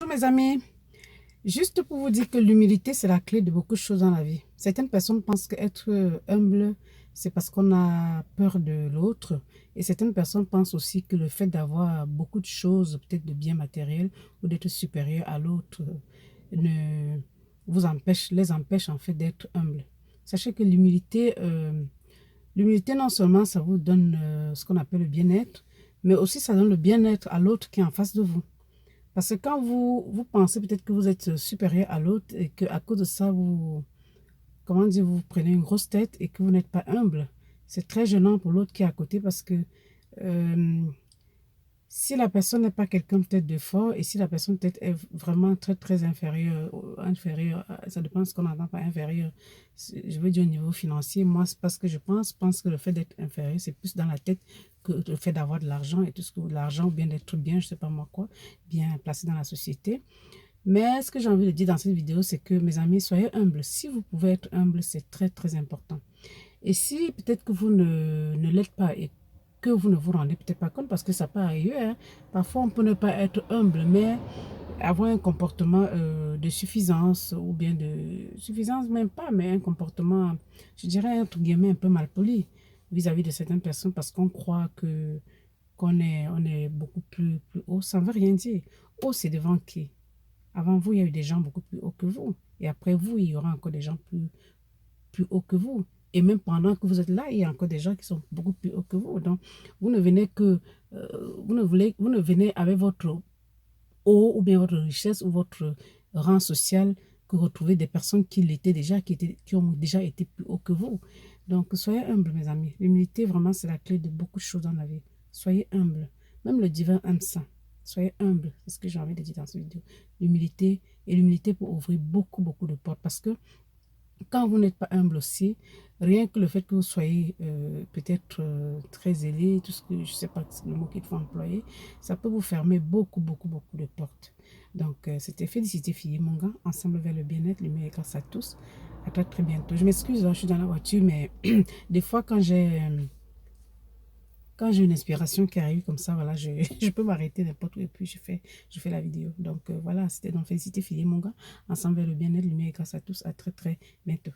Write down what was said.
Mes amis, juste pour vous dire que l'humilité, c'est la clé de beaucoup de choses dans la vie. Certaines personnes pensent qu'être humble, c'est parce qu'on a peur de l'autre. Et certaines personnes pensent aussi que le fait d'avoir beaucoup de choses, peut-être de biens matériels ou d'être supérieur à l'autre, ne les empêche en fait d'être humble. Sachez que l'humilité non seulement ça vous donne ce qu'on appelle le bien-être, mais aussi ça donne le bien-être à l'autre qui est en face de vous. Parce que quand vous pensez peut-être que vous êtes supérieur à l'autre et qu'à cause de ça, comment dire, vous prenez une grosse tête et que vous n'êtes pas humble, c'est très gênant pour l'autre qui est à côté parce que euh, si la personne n'est pas quelqu'un peut-être de fort et si la personne peut-être est vraiment très très inférieure, ça dépend de ce qu'on entend par inférieur, je veux dire au niveau financier, moi c'est parce que je pense que le fait d'être inférieur c'est plus dans la tête que le fait d'avoir de l'argent et tout ce que l'argent ou bien d'être bien, je sais pas moi quoi, bien placé dans la société. Mais ce que j'ai envie de dire dans cette vidéo, c'est que mes amis, soyez humbles. Si vous pouvez être humble, c'est très très important. Et si peut-être que vous ne l'êtes pas et que vous ne vous rendez peut-être pas compte, parce que ça peut arriver, hein. Parfois on peut ne pas être humble, mais avoir un comportement de suffisance, ou bien de suffisance même pas, mais un comportement, je dirais entre guillemets, un peu malpoli vis-à-vis de certaines personnes, parce qu'on croit que on est beaucoup plus haut. Ça ne veut rien dire. Haut, c'est devant qui? Avant vous, il y a eu des gens beaucoup plus hauts que vous. Et après vous, il y aura encore des gens plus hauts que vous. Et même pendant que vous êtes là, il y a encore des gens qui sont beaucoup plus hauts que vous. Donc, vous ne venez que, vous ne venez avec votre haut ou bien votre richesse ou votre rang social que retrouver des personnes qui l'étaient déjà, qui ont déjà été plus hauts que vous. Donc, soyez humbles, mes amis. L'humilité, vraiment, c'est la clé de beaucoup de choses dans la vie. Soyez humbles. Même le divin aime ça. Soyez humbles. C'est ce que j'ai envie de dire dans cette vidéo. L'humilité, et l'humilité pour ouvrir beaucoup, beaucoup de portes. Parce que quand vous n'êtes pas humble aussi, rien que le fait que vous soyez peut-être très zélé, tout ce que je ne sais pas le mot qu'il faut employer, ça peut vous fermer beaucoup, beaucoup, beaucoup de portes. Donc, c'était Félicité Filles, mon gars, ensemble vers le bien-être, lumière et grâce à tous. À très, très bientôt. Je m'excuse, hein, je suis dans la voiture, mais des fois, quand j'ai une inspiration qui arrive comme ça, voilà, je peux m'arrêter n'importe où et puis je fais la vidéo. Donc, voilà, c'était donc Félicité Filles, mon gars, ensemble vers le bien-être, lumière et grâce à tous. À très, très bientôt.